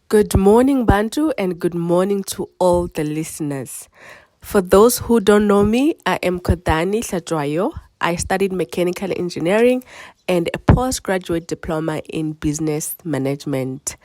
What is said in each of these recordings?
Good morning, Bantu, and good morning to all the listeners. For those who don't know me, I am Kodani Sadwayo. I studied mechanical engineering and a postgraduate diploma in business management.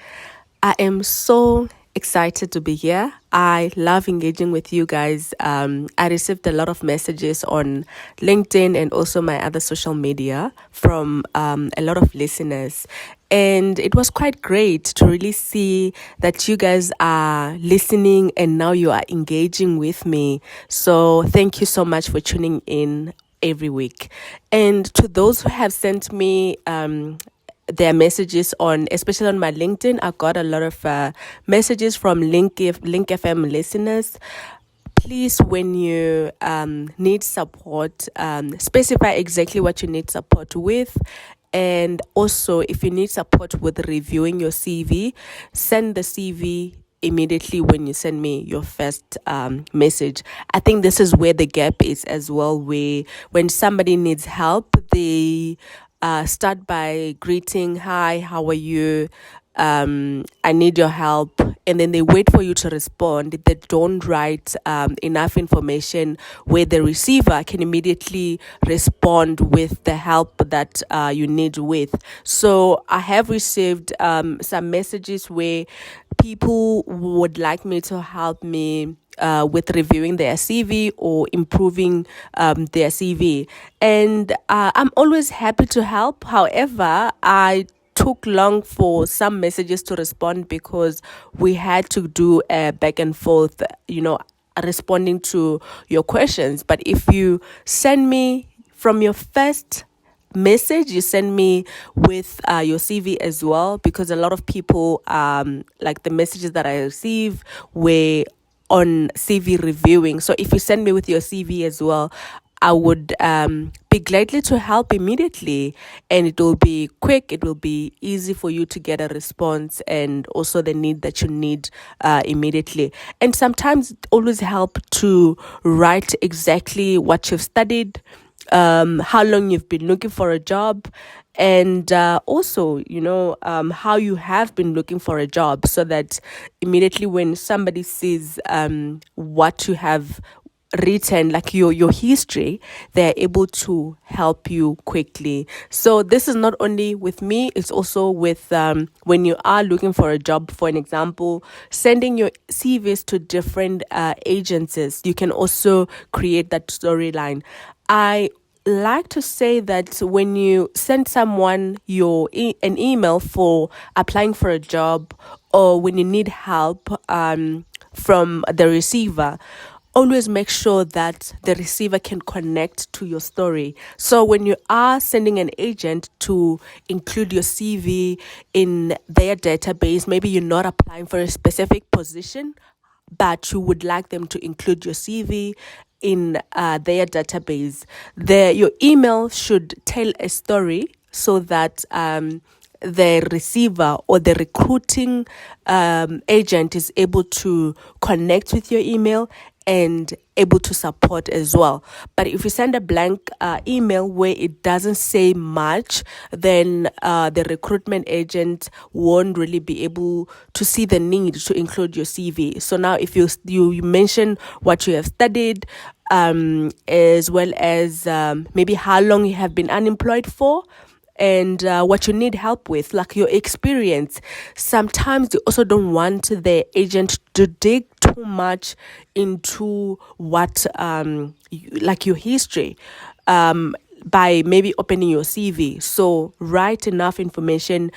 I am so excited to be here. I love engaging with you guys. I received a lot of messages on LinkedIn and also my other social media from a lot of listeners. And it was quite great to really see that you guys are listening and now you are engaging with me. So thank you so much for tuning in every week. And to those who have sent me their messages on, especially on my LinkedIn, I got a lot of messages from Link FM listeners. Please, when you need support, specify exactly what you need support with. And also, if you need support with reviewing your CV, send the CV immediately when you send me your first message. I think this is where the gap is as well, where when somebody needs help, they start by greeting, hi, how are you? I need your help. And then they wait for you to respond. They don't write enough information where the receiver can immediately respond with the help that you need with. So I have received some messages where people would like me to help me with reviewing their CV or improving their CV. And I'm always happy to help. However, I took long for some messages to respond because we had to do a back and forth, responding to your questions. But if you send me from your first message, you send me with your CV as well, because a lot of people, like the messages that I receive were on CV reviewing. So if you send me with your CV as well, I would be gladly to help immediately, and it will be quick, it will be easy for you to get a response and also the need that you need immediately. And sometimes it always help to write exactly what you've studied, how long you've been looking for a job, and also, how you have been looking for a job, so that immediately when somebody sees what you have written, like your history, they're able to help you quickly. So this is not only with me, it's also with when you are looking for a job. For an example, sending your CVs to different agencies, you can also create that storyline. I like to say that when you send someone an email for applying for a job, or when you need help from the receiver, always make sure that the receiver can connect to your story. So when you are sending an agent to include your CV in their database, maybe you're not applying for a specific position, but you would like them to include your CV in their database. Your email should tell a story, so that the receiver or the recruiting agent is able to connect with your email and able to support as well. But if you send a blank email where it doesn't say much, then the recruitment agent won't really be able to see the need to include your CV. So now if you mention what you have studied, as well as maybe how long you have been unemployed for, and what you need help with, like your experience. Sometimes you also don't want the agent to dig too much into what, like your history, by maybe opening your CV. So write enough information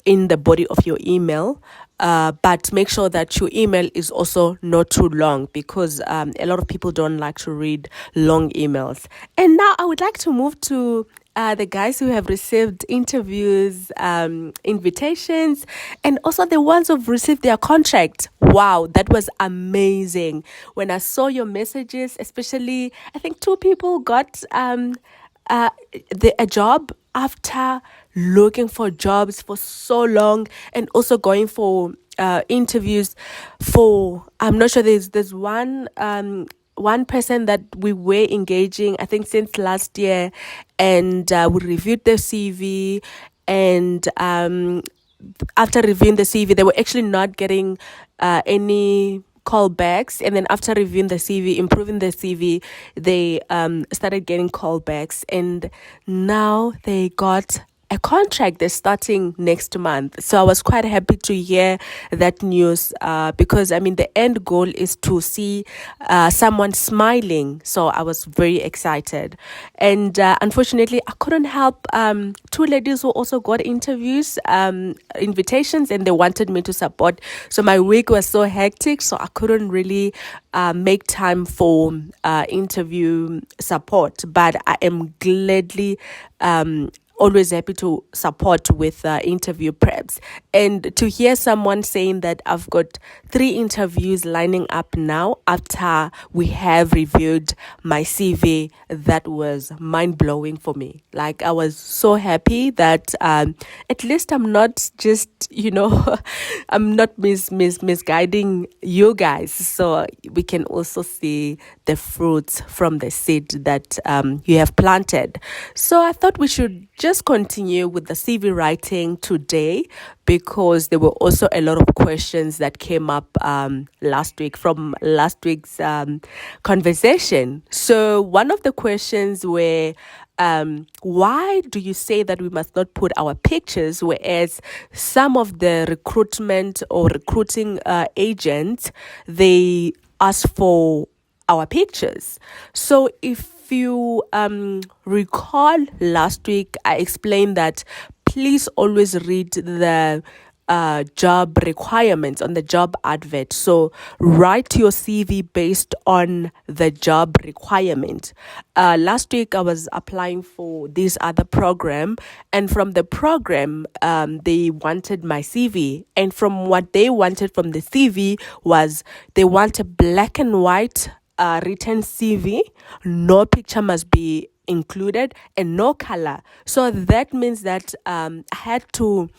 in the body of your email, but make sure that your email is also not too long, because a lot of people don't like to read long emails. And now I would like to move to the guys who have received interviews, invitations, and also the ones who've received their contract. Wow, that was amazing. When I saw your messages, especially, I think two people got a job after looking for jobs for so long, and also going for interviews for, I'm not sure, there's one person that we were engaging, I think, since last year, and we reviewed their CV, and after reviewing the CV, they were actually not getting any callbacks. And then after reviewing the CV, improving the CV, they started getting callbacks. And now they got a contract that's starting next month. So I was quite happy to hear that news because I mean the end goal is to see someone smiling. So I was very excited. And unfortunately, I couldn't help two ladies who also got interviews, invitations, and they wanted me to support. So my week was so hectic, so I couldn't really make time for interview support. But I am gladly always happy to support with interview preps. And to hear someone saying that I've got 3 interviews lining up now after we have reviewed my CV, that was mind-blowing for me. Like, I was so happy that at least I'm not just, I'm not misguiding you guys. So we can also see the fruits from the seed that you have planted. So I thought we should just continue with the CV writing today, because there were also a lot of questions that came up last week from last week's conversation. So one of the questions were, why do you say that we must not put our pictures, whereas some of the recruitment or recruiting agents, they ask for our pictures? So if you recall last week, I explained that please always read the job requirements on the job advert. So write your CV based on the job requirement. Last week I was applying for this other program, and from the program they wanted my CV, and from what they wanted from the CV was they want a black and white written CV. No picture must be included and no color. So that means that I had to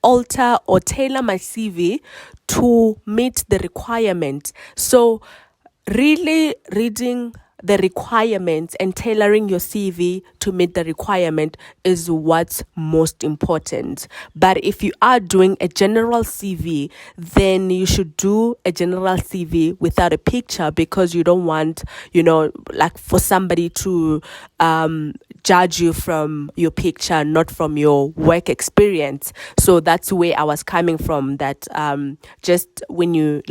alter or tailor my CV to meet the requirement. So really reading the requirements and tailoring your CV to meet the requirement is what's most important. But if you are doing a general CV, then you should do a general CV without a picture, because you don't want, like for somebody to judge you from your picture, not from your work experience. So that's where I was coming from, that just when you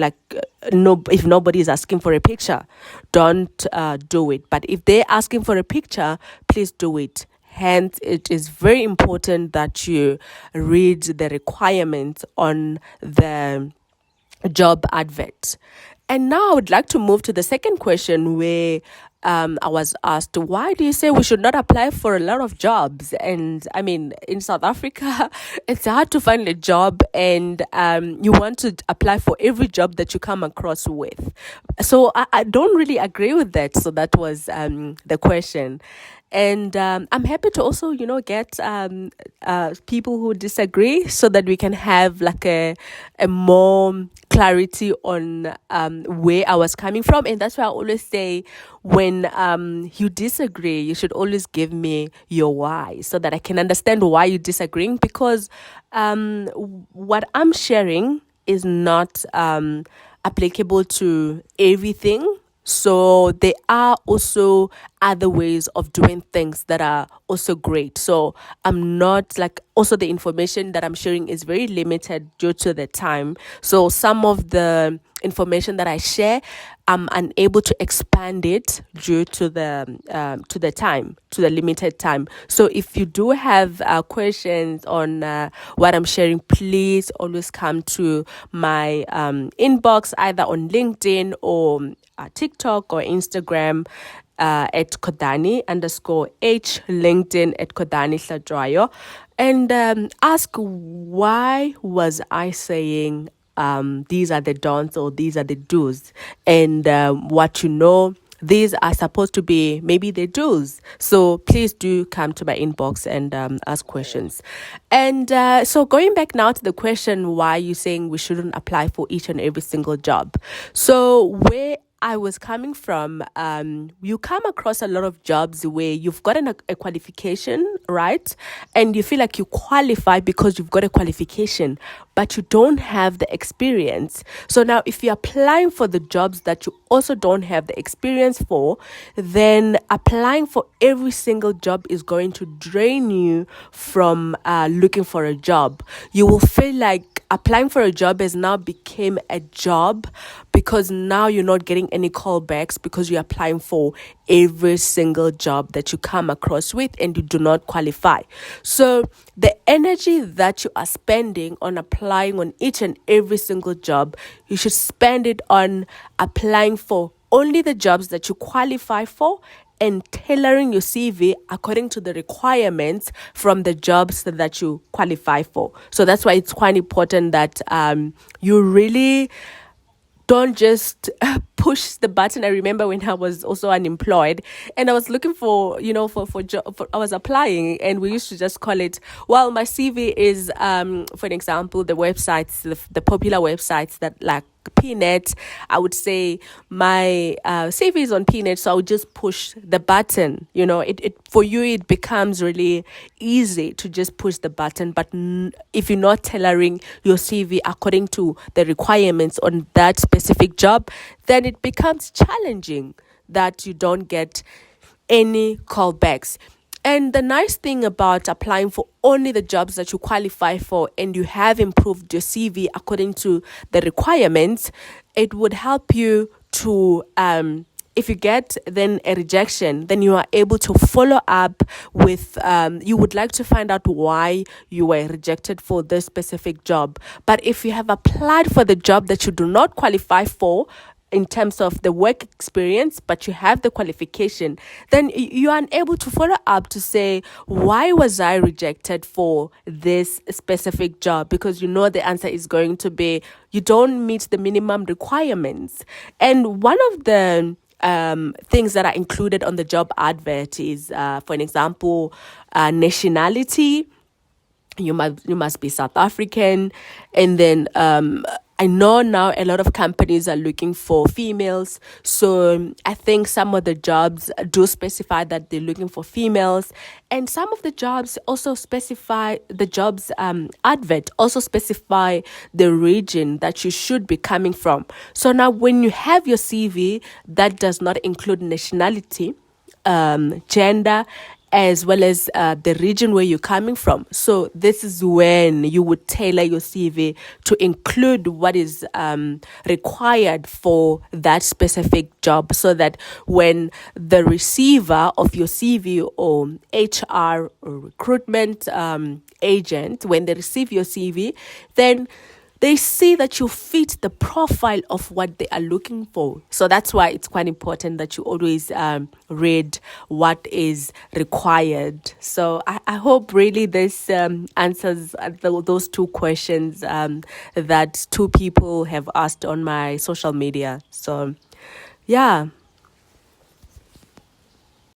if nobody is asking for a picture, don't do it. But if they're asking for a picture, please do it. Hence, it is very important that you read the requirements on the job advert. And now I would like to move to the second question, where I was asked, why do you say we should not apply for a lot of jobs? And I mean, in South Africa, it's hard to find a job, and you want to apply for every job that you come across with. So I don't really agree with that. So that was the question. And I'm happy to also, get people who disagree, so that we can have like a more clarity on where I was coming from. And that's why I always say, when you disagree, you should always give me your why, so that I can understand why you're disagreeing, because what I'm sharing is not applicable to everything. So there are also other ways of doing things that are also great. So I'm not also the information that I'm sharing is very limited due to the time. So some of the information that I share, I'm unable to expand it due to the time, to the limited time. So if you do have questions on what I'm sharing, please always come to my inbox, either on LinkedIn or TikTok or Instagram at Kodani_H, LinkedIn at Kodani Hladwayo, and ask, why was I saying these are the don'ts or these are the do's, and these are supposed to be maybe the do's. So please do come to my inbox and ask questions. And so going back now to the question, why you saying we shouldn't apply for each and every single job. So where I was coming from, you come across a lot of jobs where you've gotten a qualification, right? And you feel like you qualify because you've got a qualification, but you don't have the experience. So now, if you're applying for the jobs that you also don't have the experience for, then applying for every single job is going to drain you from looking for a job. You will feel like applying for a job has now become a job because now you're not getting any callbacks because you're applying for every single job that you come across with and you do not qualify. So the energy that you are spending on applying on each and every single job, you should spend it on applying for only the jobs that you qualify for and tailoring your CV according to the requirements from the jobs that you qualify for. So that's why it's quite important that you really don't just push the button. I remember when I was also unemployed and I was looking for, for job, I was applying, and we used to just call it, well, my CV is, for an example, the websites, the popular websites that like Pnet. I would say my CV is on Pnet, so I would just push the button. It for you, it becomes really easy to just push the button. But if you're not tailoring your CV according to the requirements on that specific job, then it becomes challenging that you don't get any callbacks. And the nice thing about applying for only the jobs that you qualify for and you have improved your CV according to the requirements, it would help you to, if you get then a rejection, then you are able to follow up with, you would like to find out why you were rejected for this specific job. But if you have applied for the job that you do not qualify for, in terms of the work experience, but you have the qualification, then you are unable to follow up to say, why was I rejected for this specific job? Because the answer is going to be, you don't meet the minimum requirements. And one of the things that are included on the job advert is, for an example, nationality. You must be South African, and then I know now a lot of companies are looking for females, so I think some of the jobs do specify that they're looking for females, and some of the jobs also specify, the jobs advert also specify the region that you should be coming from. So now when you have your CV that does not include nationality, gender, as well as the region where you're coming from. So this is when you would tailor your CV to include what is required for that specific job, so that when the receiver of your CV or HR or recruitment agent, when they receive your CV, then they see that you fit the profile of what they are looking for. So that's why it's quite important that you always read what is required. So I hope really this answers those two questions that two people have asked on my social media. So yeah.